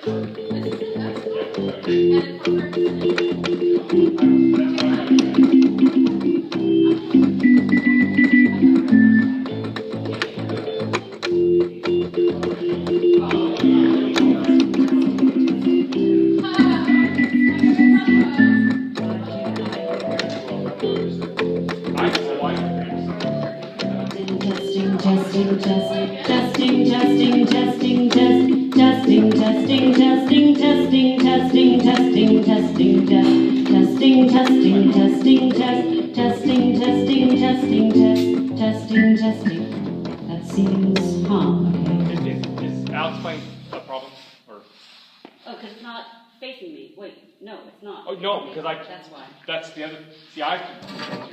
That seems, okay. Is Alex playing a problem? Or? Oh, because it's not facing me. Wait, no, it's not. Oh, no, because That's why. that's the other, see, I